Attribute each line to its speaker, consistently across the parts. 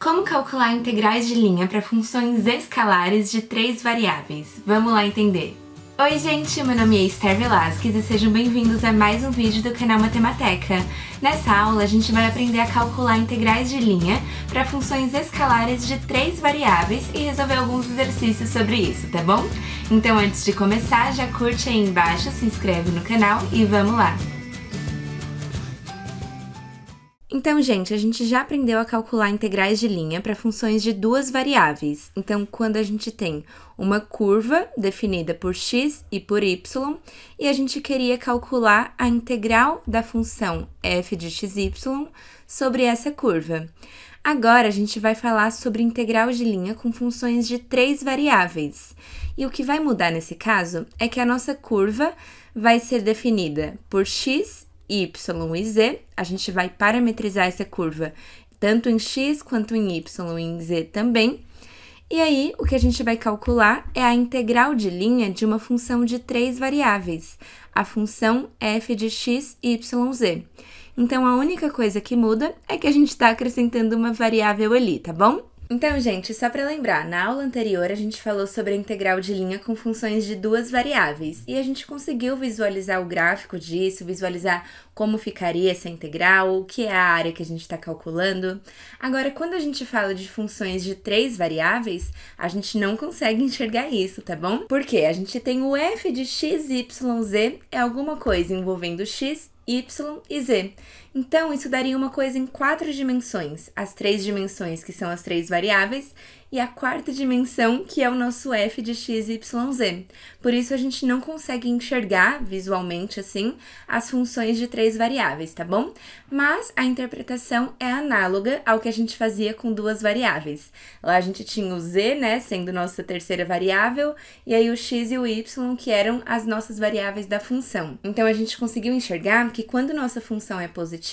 Speaker 1: Como calcular integrais de linha para funções escalares de 3 variáveis? Vamos lá entender! Oi gente, meu nome é Esther Velasquez e sejam bem-vindos a mais um vídeo do canal Matemateca. Nessa aula a gente vai aprender a calcular integrais de linha para funções escalares de 3 variáveis e resolver alguns exercícios sobre isso, tá bom? Então antes de começar, já curte aí embaixo, se inscreve no canal e vamos lá! Então, gente, a gente já aprendeu a calcular integrais de linha para funções de 2 variáveis. Então, quando a gente tem uma curva definida por x e por y, e a gente queria calcular a integral da função f de xy sobre essa curva. Agora, a gente vai falar sobre integral de linha com funções de 3 variáveis. E o que vai mudar nesse caso é que a nossa curva vai ser definida por x, y e z, a gente vai parametrizar essa curva tanto em x quanto em y e em z também. E aí, o que a gente vai calcular é a integral de linha de uma função de 3 variáveis, a função f de x, y, z. Então, a única coisa que muda é que a gente está acrescentando uma variável ali, tá bom? Então, gente, só para lembrar, na aula anterior a gente falou sobre a integral de linha com funções de 2 variáveis e a gente conseguiu visualizar o gráfico disso, visualizar como ficaria essa integral, o que é a área que a gente está calculando. Agora, quando a gente fala de funções de 3 variáveis, a gente não consegue enxergar isso, tá bom? Porque a gente tem o f de x, y, z é alguma coisa envolvendo x, y e z. Então, isso daria uma coisa em 4 dimensões, as 3 dimensões que são as 3 variáveis e a 4ª dimensão que é o nosso f de x, y, z. Por isso, a gente não consegue enxergar visualmente assim as funções de 3 variáveis, tá bom? Mas a interpretação é análoga ao que a gente fazia com 2 variáveis. Lá a gente tinha o z, né, sendo nossa terceira variável, e aí o x e o y, que eram as nossas variáveis da função. Então, a gente conseguiu enxergar que quando nossa função é positiva,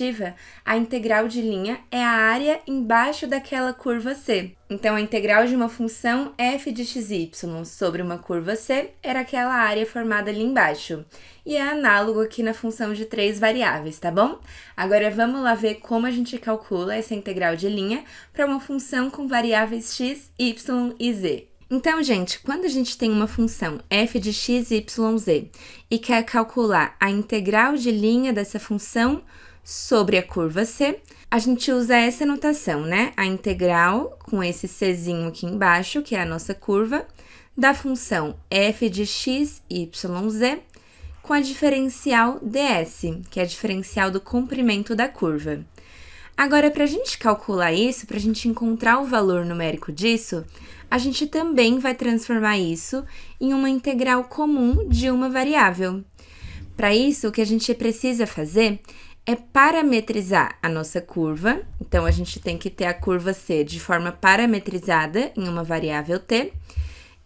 Speaker 1: a integral de linha é a área embaixo daquela curva C. Então, a integral de uma função f de xy sobre uma curva C era aquela área formada ali embaixo. E é análogo aqui na função de 3 variáveis, tá bom? Agora, vamos lá ver como a gente calcula essa integral de linha para uma função com variáveis x, y e z. Então, gente, quando a gente tem uma função f de x, y, z e quer calcular a integral de linha dessa função sobre a curva C, a gente usa essa notação, né? A integral, com esse czinho aqui embaixo, que é a nossa curva, da função f de x, y, z, com a diferencial ds, que é a diferencial do comprimento da curva. Agora, para a gente calcular isso, para a gente encontrar o valor numérico disso, a gente também vai transformar isso em uma integral comum de uma variável. Para isso, o que a gente precisa fazer é parametrizar a nossa curva. Então, a gente tem que ter a curva C de forma parametrizada em uma variável t.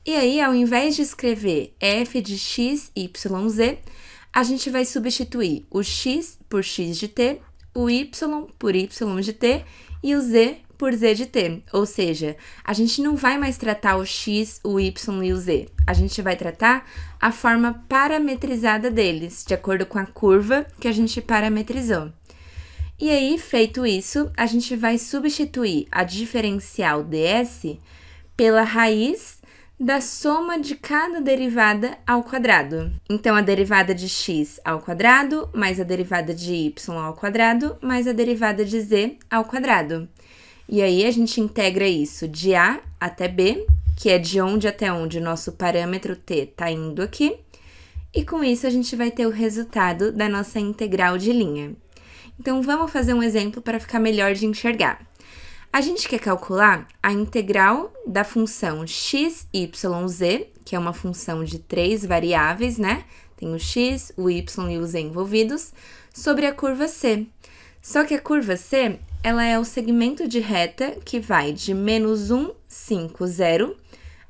Speaker 1: E aí, ao invés de escrever f de x, y, z, a gente vai substituir o x por x de t, o y por y de t e o z por z de t. Ou seja, a gente não vai mais tratar o x, o y e o z. A gente vai tratar a forma parametrizada deles, de acordo com a curva que a gente parametrizou. E aí, feito isso, a gente vai substituir a diferencial ds pela raiz da soma de cada derivada ao quadrado. Então, a derivada de x ao quadrado, mais a derivada de y ao quadrado, mais a derivada de z ao quadrado. E aí, a gente integra isso de a até b, que é de onde até onde o nosso parâmetro t está indo aqui. E com isso, a gente vai ter o resultado da nossa integral de linha. Então, vamos fazer um exemplo para ficar melhor de enxergar. A gente quer calcular a integral da função x, y, z, que é uma função de 3 variáveis, né? Tem o x, o y e o z envolvidos, sobre a curva C. Só que a curva C, ela é o segmento de reta que vai de menos 1, 5, 0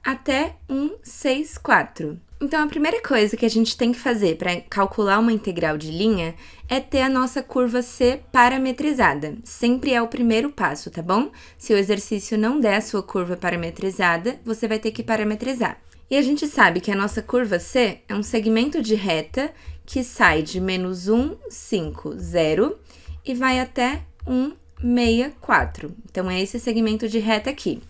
Speaker 1: até 1, 6, 4. Então, a primeira coisa que a gente tem que fazer para calcular uma integral de linha é ter a nossa curva C parametrizada. Sempre é o primeiro passo, tá bom? Se o exercício não der a sua curva parametrizada, você vai ter que parametrizar. E a gente sabe que a nossa curva C é um segmento de reta que sai de menos 1, 5, 0 e vai até 1, 64. Então, é esse segmento de reta aqui.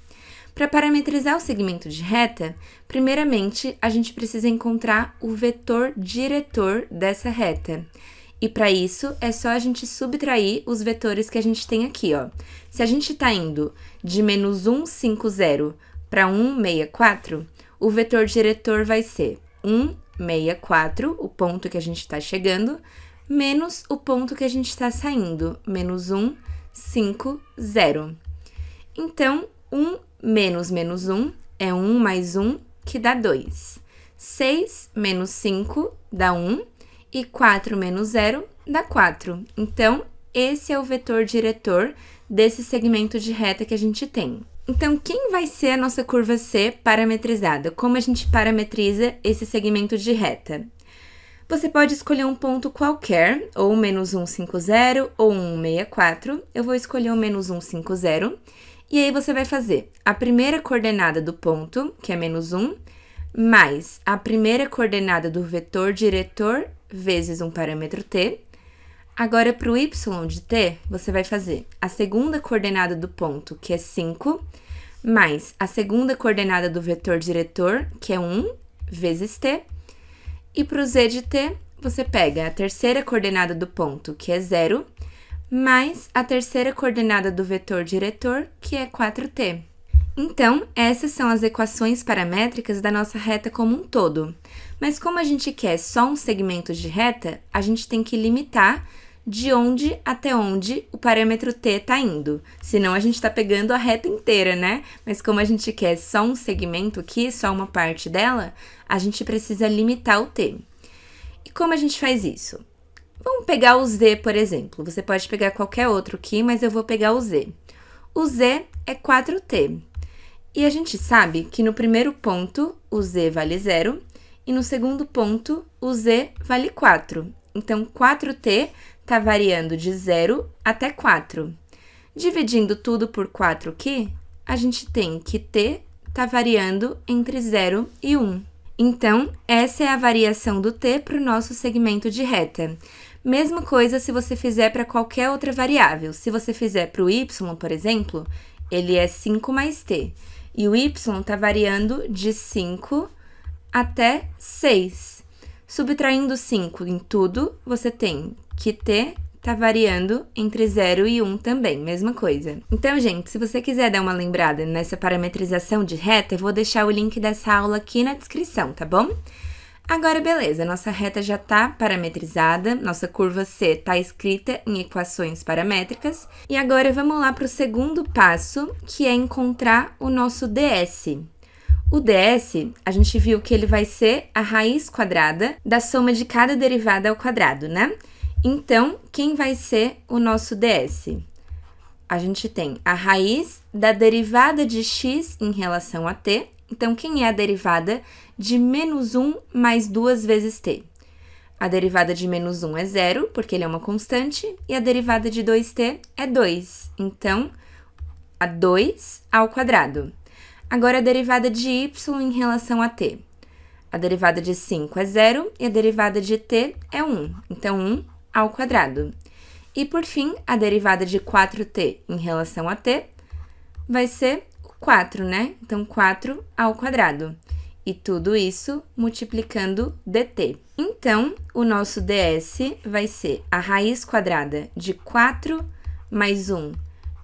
Speaker 1: Para parametrizar o segmento de reta, primeiramente, a gente precisa encontrar o vetor diretor dessa reta. E para isso, é só a gente subtrair os vetores que a gente tem aqui, ó. Se a gente está indo de menos 150 para 164, o vetor diretor vai ser 164, o ponto que a gente está chegando, menos o ponto que a gente está saindo, menos 150. Então, 1 menos menos 1 é 1 mais 1, que dá 2. 6 menos 5 dá 1 e 4 menos 0 dá 4. Então, esse é o vetor diretor desse segmento de reta que a gente tem. Então, quem vai ser a nossa curva C parametrizada? Como a gente parametriza esse segmento de reta? Você pode escolher um ponto qualquer, ou menos 150 ou 164. Eu vou escolher o menos 150. E aí, você vai fazer a primeira coordenada do ponto, que é menos 1, mais a primeira coordenada do vetor diretor, vezes um parâmetro t. Agora, para o y de t, você vai fazer a segunda coordenada do ponto, que é 5, mais a segunda coordenada do vetor diretor, que é 1, vezes t. E para o z de t, você pega a terceira coordenada do ponto, que é 0, mais a terceira coordenada do vetor diretor, que é 4t. Então, essas são as equações paramétricas da nossa reta como um todo. Mas como a gente quer só um segmento de reta, a gente tem que limitar de onde até onde o parâmetro t está indo. Senão, a gente está pegando a reta inteira, né? Mas como a gente quer só um segmento aqui, só uma parte dela, a gente precisa limitar o t. E como a gente faz isso? Vamos pegar o z, por exemplo. Você pode pegar qualquer outro aqui, mas eu vou pegar o z. O z é 4t. E a gente sabe que no primeiro ponto, o z vale 0, e no segundo ponto, o z vale 4. Então, 4t está variando de 0 até 4. Dividindo tudo por 4 aqui, a gente tem que t está variando entre 0 e 1. Então, essa é a variação do t para o nosso segmento de reta. Mesma coisa se você fizer para qualquer outra variável. Se você fizer para o y, por exemplo, ele é 5 mais t. E o y está variando de 5 até 6. Subtraindo 5 em tudo, você tem que t está variando entre 0 e 1 também, mesma coisa. Então, gente, se você quiser dar uma lembrada nessa parametrização de reta, eu vou deixar o link dessa aula aqui na descrição, tá bom? Agora, beleza, nossa reta já está parametrizada, nossa curva C está escrita em equações paramétricas. E agora, vamos lá para o segundo passo, que é encontrar o nosso ds. O ds, a gente viu que ele vai ser a raiz quadrada da soma de cada derivada ao quadrado, né? Então, quem vai ser o nosso ds? A gente tem a raiz da derivada de x em relação a t. Então, quem é a derivada de menos 1 mais 2 vezes t? A derivada de menos 1 é 0, porque ele é uma constante, e a derivada de 2t é 2. Então, a 2 ao quadrado. Agora, a derivada de y em relação a t. A derivada de 5 é 0 e a derivada de t é 1. Então, 1 ao quadrado. E, por fim, a derivada de 4t em relação a t vai ser 4, né? Então, 4 ao quadrado. E tudo isso multiplicando dt. Então, o nosso ds vai ser a raiz quadrada de 4 mais 1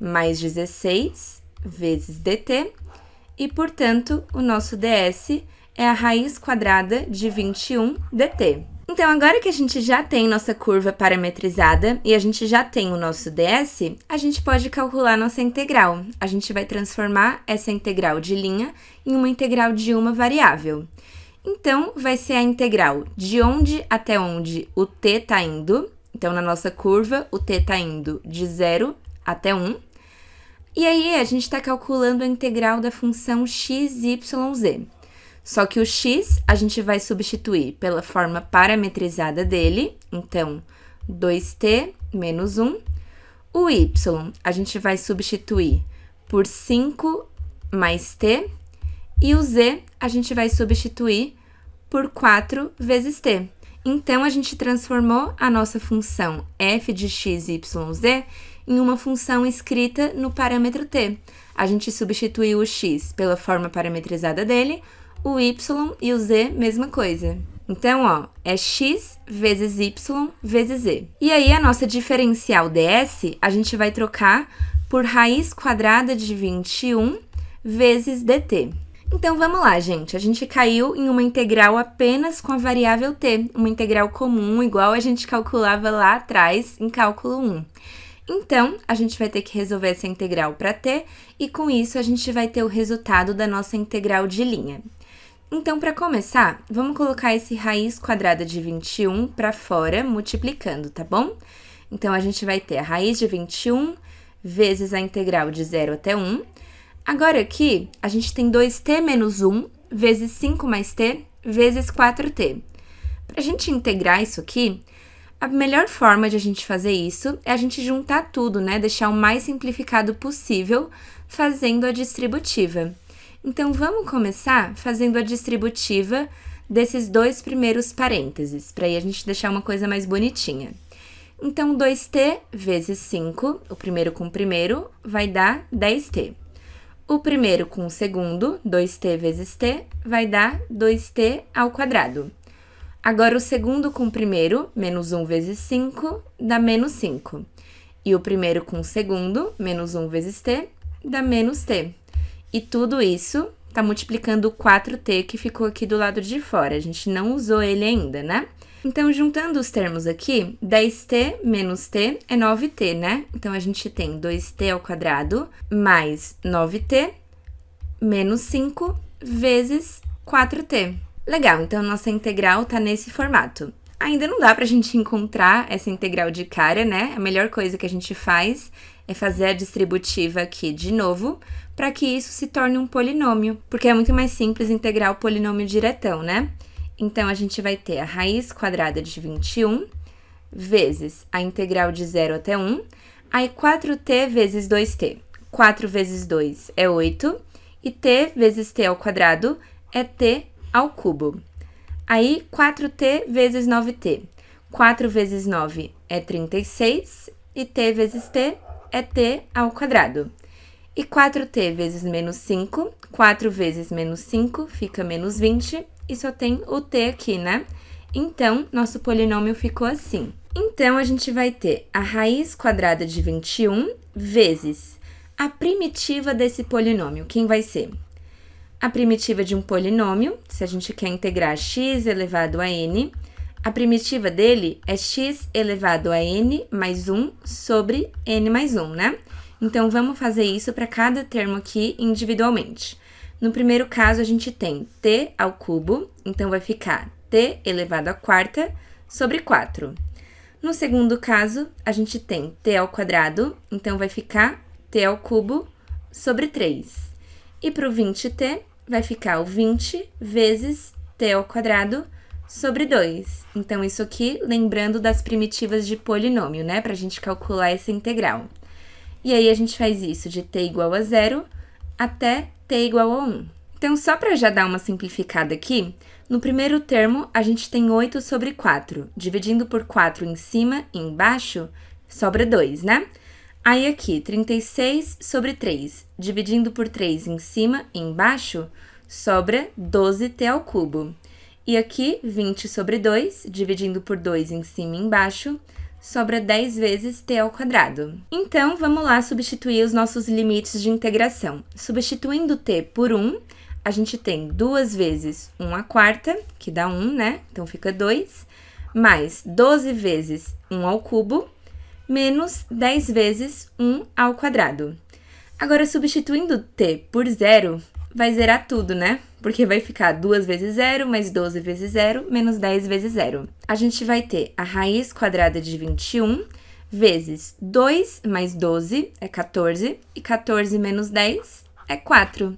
Speaker 1: mais 16 vezes dt. E, portanto, o nosso ds é a raiz quadrada de 21 dt. Então, agora que a gente já tem nossa curva parametrizada e a gente já tem o nosso ds, a gente pode calcular nossa integral. A gente vai transformar essa integral de linha em uma integral de uma variável. Então, vai ser a integral de onde até onde o t está indo. Então, na nossa curva, o t está indo de 0 até 1. E aí, a gente está calculando a integral da função x, y, z. Só que o x a gente vai substituir pela forma parametrizada dele, então 2t menos 1. O y a gente vai substituir por 5 mais t. E o z a gente vai substituir por 4 vezes t. Então, a gente transformou a nossa função f de x, y, z em uma função escrita no parâmetro t. A gente substituiu o x pela forma parametrizada dele, o y e o z, mesma coisa. Então, ó, é x vezes y vezes z. E aí, a nossa diferencial ds, a gente vai trocar por raiz quadrada de 21 vezes dt. Então, vamos lá, gente. A gente caiu em uma integral apenas com a variável t, uma integral comum, igual a gente calculava lá atrás em cálculo 1. Então, a gente vai ter que resolver essa integral para t, e com isso a gente vai ter o resultado da nossa integral de linha. Então, para começar, vamos colocar esse raiz quadrada de 21 para fora, multiplicando, tá bom? Então, a gente vai ter a raiz de 21 vezes a integral de 0 até 1. Agora aqui, a gente tem 2t menos 1 vezes 5 mais t vezes 4t. Para a gente integrar isso aqui, a melhor forma de a gente fazer isso é a gente juntar tudo, né? Deixar o mais simplificado possível fazendo a distributiva. Então, vamos começar fazendo a distributiva desses dois primeiros parênteses, para aí a gente deixar uma coisa mais bonitinha. Então, 2t vezes 5, o primeiro com o primeiro, vai dar 10t. O primeiro com o segundo, 2t vezes t, vai dar 2t ao quadrado. Agora, o segundo com o primeiro, menos 1 vezes 5, dá menos 5. E o primeiro com o segundo, menos 1 vezes t, dá menos t. E tudo isso tá multiplicando o 4t que ficou aqui do lado de fora. A gente não usou ele ainda, né? Então, juntando os termos aqui, 10t menos t é 9t, né? Então, a gente tem 2t ao quadrado mais 9t menos 5 vezes 4t. Legal, então nossa integral tá nesse formato. Ainda não dá pra gente encontrar essa integral de cara, né? A melhor coisa que a gente faz é fazer a distributiva aqui de novo, para que isso se torne um polinômio, porque é muito mais simples integrar o polinômio diretão, né? Então, a gente vai ter a raiz quadrada de 21 vezes a integral de 0 até 1, aí 4t vezes 2t. 4 vezes 2 é 8, e t vezes t ao quadrado é t ao cubo. Aí, 4t vezes 9t. 4 vezes 9 é 36, e t vezes t é t ao quadrado. E 4t vezes menos 5, 4 vezes menos 5 fica menos 20, e só tem o t aqui, né? Então, nosso polinômio ficou assim. Então, a gente vai ter a raiz quadrada de 21 vezes a primitiva desse polinômio. Quem vai ser? A primitiva de um polinômio, se a gente quer integrar x elevado a n, a primitiva dele é x elevado a n mais 1 sobre n mais 1, né? Então, vamos fazer isso para cada termo aqui individualmente. No primeiro caso, a gente tem t ao cubo, então vai ficar t elevado à quarta sobre 4. No segundo caso, a gente tem t ao quadrado, então vai ficar t ao cubo sobre 3. E para o 20t, vai ficar o 20 vezes t ao quadrado sobre 2. Então, isso aqui, lembrando das primitivas de polinômio, né? Para a gente calcular essa integral. E aí, a gente faz isso de t igual a 0 até t igual a 1. Então, só para já dar uma simplificada aqui, no primeiro termo, a gente tem 8 sobre 4. Dividindo por 4 em cima e embaixo, sobra 2, né? Aí, aqui, 36 sobre 3. Dividindo por 3 em cima e embaixo, sobra 12t ao cubo. E aqui, 20 sobre 2, dividindo por 2 em cima e embaixo, sobra 10 vezes t ao quadrado. Então, vamos lá substituir os nossos limites de integração. Substituindo t por 1, a gente tem 2 vezes 1 à quarta, que dá 1, né? Então, fica 2, mais 12 vezes 1 ao cubo, menos 10 vezes 1 ao quadrado. Agora, substituindo t por 0, vai zerar tudo, né? Porque vai ficar 2 vezes 0, mais 12 vezes 0, menos 10 vezes 0. A gente vai ter a raiz quadrada de 21 vezes 2 mais 12 é 14, e 14 menos 10 é 4.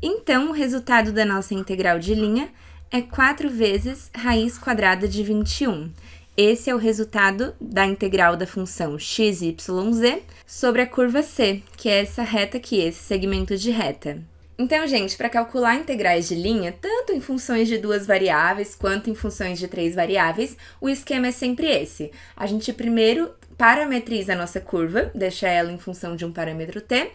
Speaker 1: Então, o resultado da nossa integral de linha é 4 vezes raiz quadrada de 21. Esse é o resultado da integral da função XYZ sobre a curva C, que é essa reta aqui, esse segmento de reta. Então, gente, para calcular integrais de linha, tanto em funções de duas variáveis quanto em funções de três variáveis, o esquema é sempre esse. A gente primeiro parametriza a nossa curva, deixa ela em função de um parâmetro t,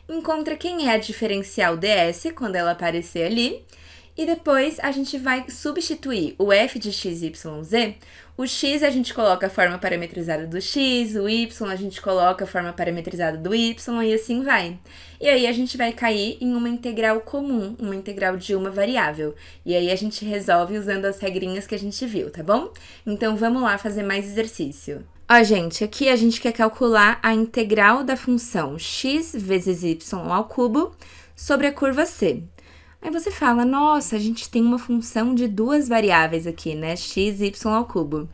Speaker 1: encontra quem é a diferencial ds quando ela aparecer ali, e depois a gente vai substituir o f de x, y, z. O x a gente coloca a forma parametrizada do x, o y a gente coloca a forma parametrizada do y e assim vai. E aí a gente vai cair em uma integral comum, uma integral de uma variável. E aí a gente resolve usando as regrinhas que a gente viu, tá bom? Então vamos lá fazer mais exercício. Ó, gente, aqui a gente quer calcular a integral da função x vezes y ao cubo sobre a curva c. Aí você fala, nossa, a gente tem uma função de duas variáveis aqui, né? X e y ao cubo.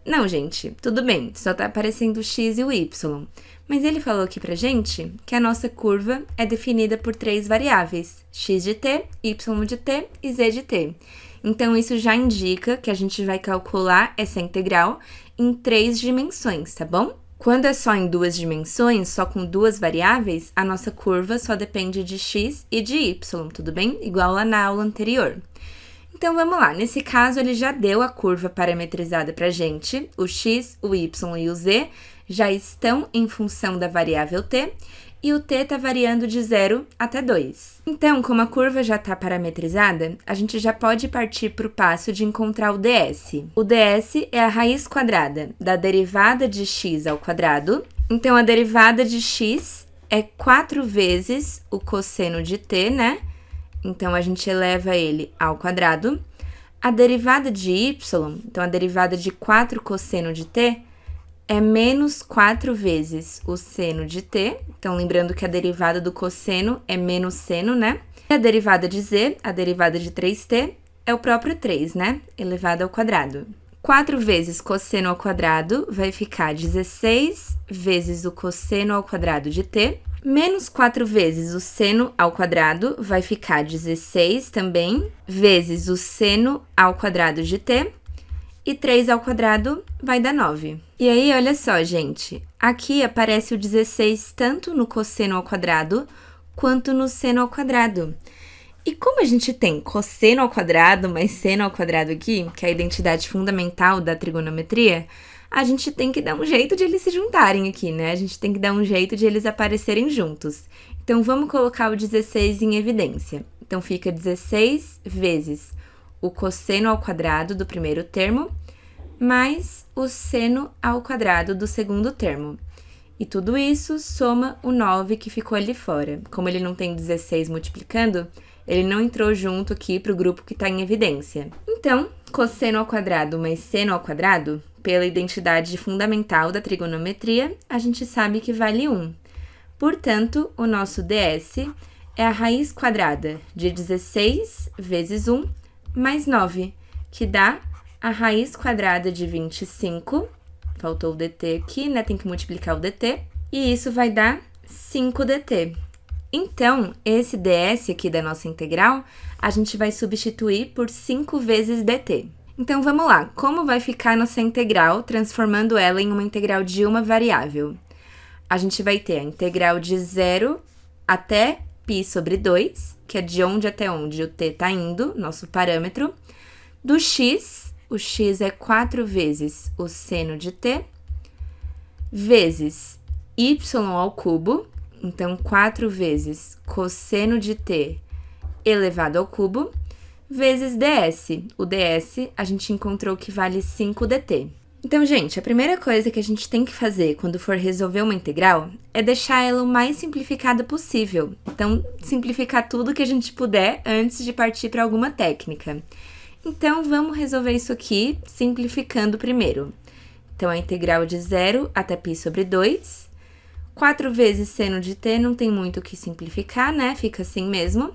Speaker 1: Não, gente, tudo bem, só tá aparecendo o x e o y. Mas ele falou aqui pra gente que a nossa curva é definida por três variáveis, x de t, y de t e z de t. Então, isso já indica que a gente vai calcular essa integral em três dimensões, tá bom? Quando é só em duas dimensões, só com duas variáveis, a nossa curva só depende de x e de y, tudo bem? Igual lá na aula anterior. Então, vamos lá. Nesse caso, ele já deu a curva parametrizada pra gente. O x, o y e o z já estão em função da variável t, e o t está variando de 0 até 2. Então, como a curva já está parametrizada, a gente já pode partir para o passo de encontrar o ds. O ds é a raiz quadrada da derivada de x ao quadrado. Então, a derivada de x é 4 vezes o cosseno de t, né? Então, a gente eleva ele ao quadrado. A derivada de y, então a derivada de 4 cosseno de t, é menos 4 vezes o seno de t. Então, lembrando que a derivada do cosseno é menos seno, né? E a derivada de z, a derivada de 3t, é o próprio 3, né? Elevado ao quadrado. 4 vezes cosseno ao quadrado vai ficar 16 vezes o cosseno ao quadrado de t. Menos 4 vezes o seno ao quadrado vai ficar 16 também, vezes o seno ao quadrado de t. E 3 ao quadrado vai dar 9. E aí, olha só, gente. Aqui aparece o 16 tanto no cosseno ao quadrado quanto no seno ao quadrado. E como a gente tem cosseno ao quadrado mais seno ao quadrado aqui, que é a identidade fundamental da trigonometria, a gente tem que dar um jeito de eles se juntarem aqui, né? A gente tem que dar um jeito de eles aparecerem juntos. Então, vamos colocar o 16 em evidência. Então, fica 16 vezes o cosseno ao quadrado do primeiro termo, mais o seno ao quadrado do segundo termo. E tudo isso soma o 9 que ficou ali fora. Como ele não tem 16 multiplicando, ele não entrou junto aqui para o grupo que está em evidência. Então, cosseno ao quadrado mais seno ao quadrado, pela identidade fundamental da trigonometria, a gente sabe que vale 1. Portanto, o nosso ds é a raiz quadrada de 16 vezes 1 mais 9, que dá a raiz quadrada de 25, faltou o dt aqui, né? Tem que multiplicar o dt, e isso vai dar 5dt. Então, esse ds aqui da nossa integral, a gente vai substituir por 5 vezes dt. Então, vamos lá. Como vai ficar nossa integral, transformando ela em uma integral de uma variável? A gente vai ter a integral de 0 até π sobre 2, que é de onde até onde o t está indo, nosso parâmetro, do x, o x é 4 vezes o seno de t, vezes y ao cubo, então 4 vezes cosseno de t elevado ao cubo, vezes ds. O ds a gente encontrou que vale 5dt. Então, gente, a primeira coisa que a gente tem que fazer quando for resolver uma integral é deixar ela o mais simplificada possível. Então, simplificar tudo que a gente puder antes de partir para alguma técnica. Então, vamos resolver isso aqui simplificando primeiro. Então, a integral de 0 até π sobre 2. 4 vezes seno de t não tem muito o que simplificar, né? Fica assim mesmo.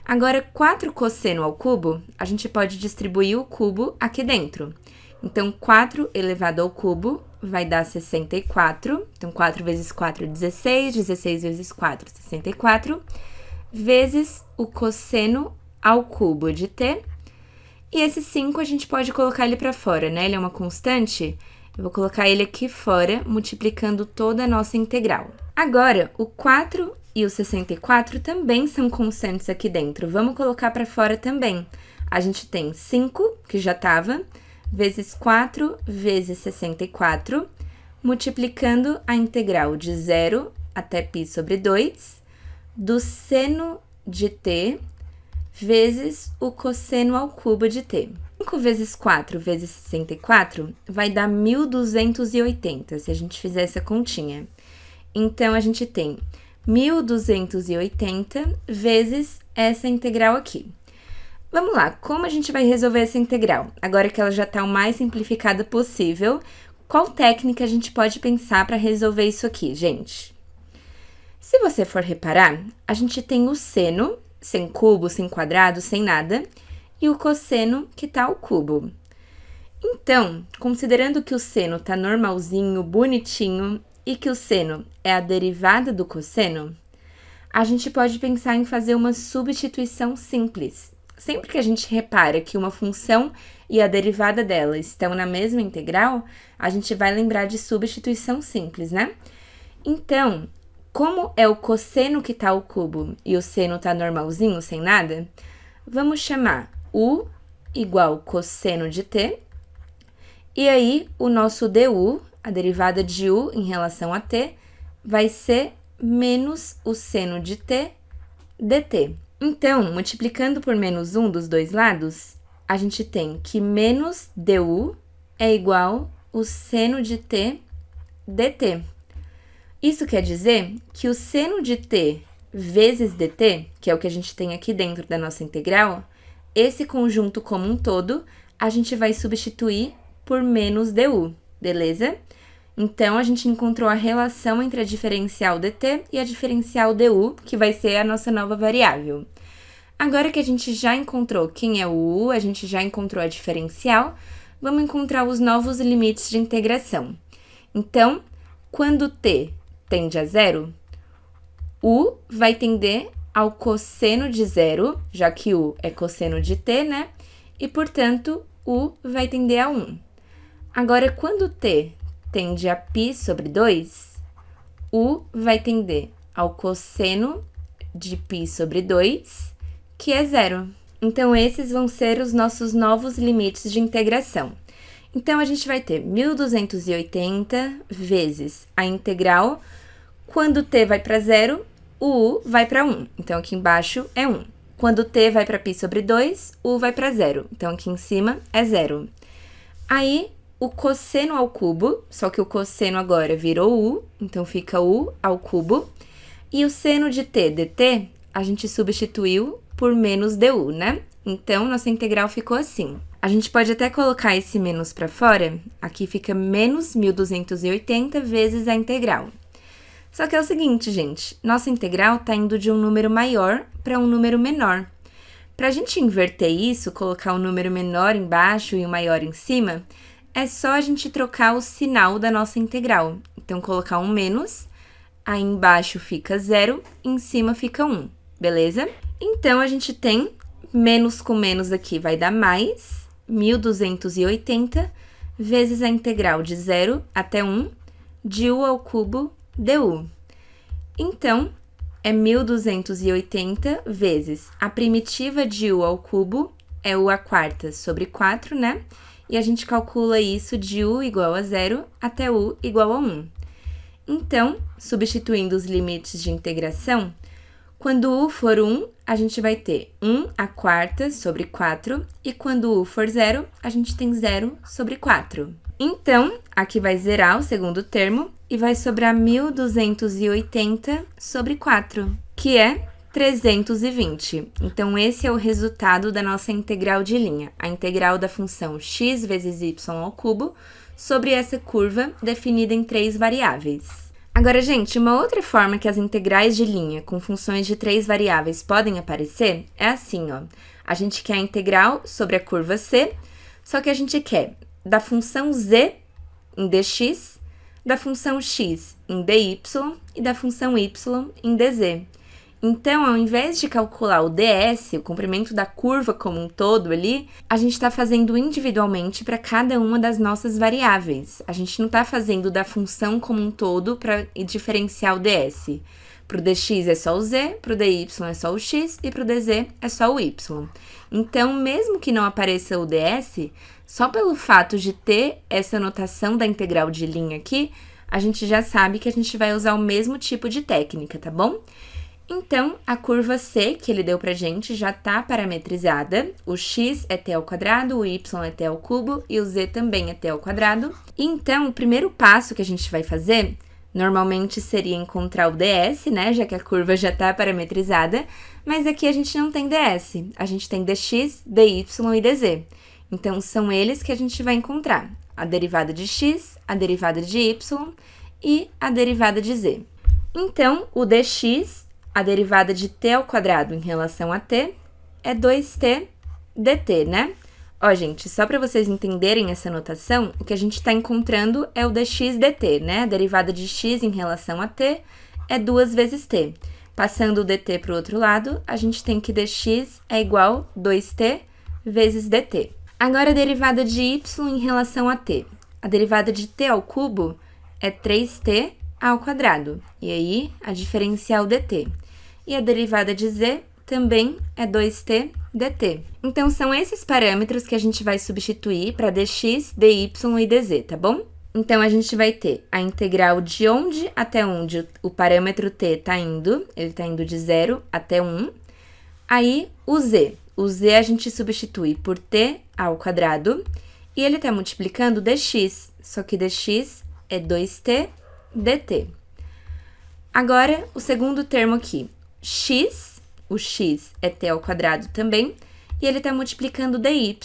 Speaker 1: Agora, 4 cosseno ao cubo, a gente pode distribuir o cubo aqui dentro. Então, 4 elevado ao cubo vai dar 64. Então, 4 vezes 4 é 16, 16 vezes 4, 64, vezes o cosseno ao cubo de t. E esse 5 a gente pode colocar ele para fora, né? Ele é uma constante. Eu vou colocar ele aqui fora, multiplicando toda a nossa integral. Agora, o 4 e o 64 também são constantes aqui dentro. Vamos colocar para fora também. A gente tem 5, que já estava, vezes 4 vezes 64, multiplicando a integral de 0 até π sobre 2, do seno de t vezes o cosseno ao cubo de t. 5 vezes 4 vezes 64 vai dar 1.280, se a gente fizer essa continha. Então, a gente tem 1.280 vezes essa integral aqui. Vamos lá, como a gente vai resolver essa integral? Agora que ela já está o mais simplificada possível, qual técnica a gente pode pensar para resolver isso aqui, gente? Se você for reparar, a gente tem o seno, sem cubo, sem quadrado, sem nada, e o cosseno, que está ao cubo. Então, considerando que o seno está normalzinho, bonitinho, e que o seno é a derivada do cosseno, a gente pode pensar em fazer uma substituição simples. Sempre que a gente repara que uma função e a derivada dela estão na mesma integral, a gente vai lembrar de substituição simples, né? Então, como é o cosseno que está ao cubo e o seno está normalzinho, sem nada, vamos chamar u igual cosseno de t, e aí o nosso du, a derivada de u em relação a t, vai ser menos o seno de t dt. Então, multiplicando por menos 1 dos dois lados, a gente tem que menos du é igual o seno de t dt. Isso quer dizer que o seno de t vezes dt, que é o que a gente tem aqui dentro da nossa integral, esse conjunto como um todo, a gente vai substituir por menos du, beleza? Então, a gente encontrou a relação entre a diferencial dt e a diferencial du, que vai ser a nossa nova variável. Agora que a gente já encontrou quem é o u, a gente já encontrou a diferencial, vamos encontrar os novos limites de integração. Então, quando t tende a zero, u vai tender ao cosseno de zero, já que u é cosseno de t, né? E, portanto, u vai tender a 1. Agora, quando t tende a π sobre 2, u vai tender ao cosseno de π sobre 2, que é zero. Então, esses vão ser os nossos novos limites de integração. Então, a gente vai ter 1.280 vezes a integral. Quando t vai para zero, o u vai para 1. Então, aqui embaixo é 1. Quando t vai para π sobre 2, u vai para zero. Então, aqui em cima é zero. Aí, o cosseno ao cubo, só que o cosseno agora virou u, então fica u ao cubo. E o seno de t dt, a gente substituiu por menos du, né? Então, nossa integral ficou assim. A gente pode até colocar esse menos para fora. Aqui fica menos 1.280 vezes a integral. Só que é o seguinte, gente, nossa integral está indo de um número maior para um número menor. Para a gente inverter isso, colocar um número menor embaixo e um maior em cima, é só a gente trocar o sinal da nossa integral. Então, colocar um menos, aí embaixo fica 0, em cima fica 1, beleza? Então, a gente tem menos com menos aqui vai dar mais, 1.280 vezes a integral de 0 até 1 de u ao cubo du. Então, é 1.280 vezes a primitiva de u ao cubo, é u à quarta sobre 4, né? E a gente calcula isso de u igual a 0 até u igual a 1. Então, substituindo os limites de integração, quando u for 1, a gente vai ter 1 à quarta sobre 4, e quando u for 0, a gente tem 0 sobre 4. Então, aqui vai zerar o segundo termo e vai sobrar 1.280 sobre 4, que é 320. Então, esse é o resultado da nossa integral de linha, a integral da função x vezes y ao cubo sobre essa curva definida em 3 variáveis. Agora, gente, uma outra forma que as integrais de linha com funções de 3 variáveis podem aparecer é assim, ó. A gente quer a integral sobre a curva c, só que a gente quer da função z em dx, da função x em dy e da função y em dz. Então, ao invés de calcular o ds, o comprimento da curva como um todo ali, a gente está fazendo individualmente para cada uma das nossas variáveis. A gente não está fazendo da função como um todo para diferenciar o ds. Pro dx é só o z, pro dy é só o x e pro dz é só o y. Então, mesmo que não apareça o ds, só pelo fato de ter essa notação da integral de linha aqui, a gente já sabe que a gente vai usar o mesmo tipo de técnica, tá bom? Então, a curva C que ele deu pra gente já tá parametrizada. O x é t ao quadrado, o y é t ao cubo e o z também é t ao quadrado. Então, o primeiro passo que a gente vai fazer, normalmente seria encontrar o ds, né, já que a curva já tá parametrizada, mas aqui a gente não tem ds, a gente tem dx, dy e dz. Então, são eles que a gente vai encontrar, a derivada de x, a derivada de y e a derivada de z. Então, o dx, a derivada de t ao quadrado em relação a t, é 2t dt, né? Ó, gente, só para vocês entenderem essa notação, o que a gente está encontrando é o dx dt, né? A derivada de x em relação a t é 2 vezes t. Passando o dt para o outro lado, a gente tem que dx é igual a 2t vezes dt. Agora, a derivada de y em relação a t. A derivada de t ao cubo é 3t ao quadrado, e aí a diferencial dt. E a derivada de z também é 2t dt. Então, são esses parâmetros que a gente vai substituir para dx, dy e dz, tá bom? Então, a gente vai ter a integral de onde até onde o parâmetro t está indo, ele está indo de 0 até 1. Aí, o z a gente substitui por t ao quadrado, e ele está multiplicando dx, só que dx é 2t dt. Agora, o segundo termo aqui, x, o x é t ao quadrado também, e ele está multiplicando dy,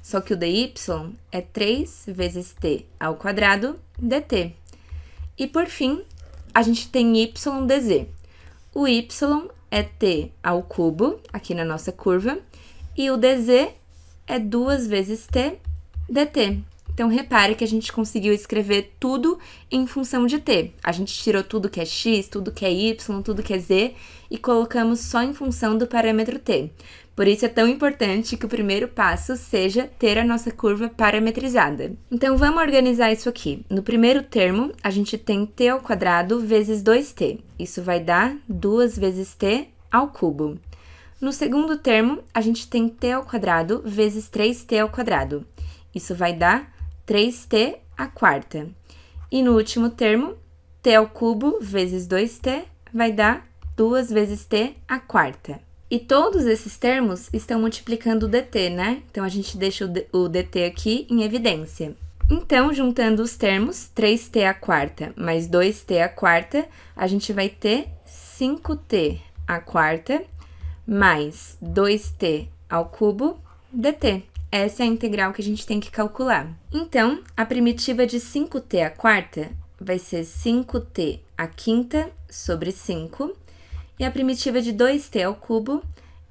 Speaker 1: só que o dy é 3 vezes t ao quadrado dt. E por fim, a gente tem y dz. O y é t ao cubo, aqui na nossa curva, e o dz é 2 vezes t dt. Então, repare que a gente conseguiu escrever tudo em função de t. A gente tirou tudo que é x, tudo que é y, tudo que é z e colocamos só em função do parâmetro t. Por isso é tão importante que o primeiro passo seja ter a nossa curva parametrizada. Então, vamos organizar isso aqui. No primeiro termo, a gente tem t ao quadrado vezes 2t. Isso vai dar 2 vezes t ao cubo. No segundo termo, a gente tem t ao quadrado vezes 3t ao quadrado. Isso vai dar 3t à quarta. E no último termo, t ao cubo vezes 2t vai dar 2 vezes t à quarta. E todos esses termos estão multiplicando o dt, né? Então, a gente deixa o dt aqui em evidência. Então, juntando os termos, 3t à quarta mais 2t à quarta, a gente vai ter 5t à quarta mais 2t ao cubo dt. Essa é a integral que a gente tem que calcular. Então, a primitiva de 5t à quarta vai ser 5t à quinta sobre 5. E a primitiva de 2t ao cubo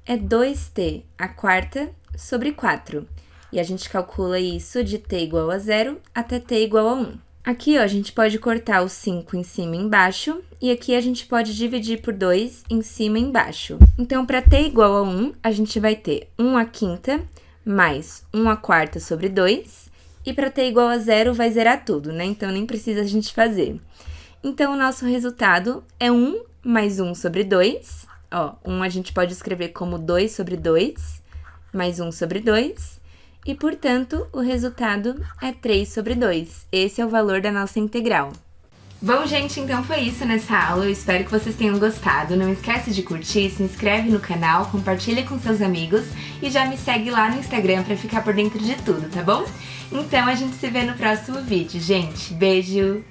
Speaker 1: é 2t à quarta sobre 4. E a gente calcula isso de t igual a 0 até t igual a 1. Aqui, ó, a gente pode cortar o 5 em cima e embaixo, e aqui a gente pode dividir por 2 em cima e embaixo. Então, para t igual a 1, a gente vai ter 1 à quinta mais 1 à quarta sobre 2, e para t igual a 0 vai zerar tudo, né? Então, nem precisa a gente fazer. Então, o nosso resultado é 1 mais 1 sobre 2. Ó, 1 a gente pode escrever como 2 sobre 2, mais 1 sobre 2. E, portanto, o resultado é 3 sobre 2. Esse é o valor da nossa integral. Bom, gente, então foi isso nessa aula. Eu espero que vocês tenham gostado. Não esquece de curtir, se inscreve no canal, compartilha com seus amigos e já me segue lá no Instagram pra ficar por dentro de tudo, tá bom? Então, a gente se vê no próximo vídeo, gente. Beijo!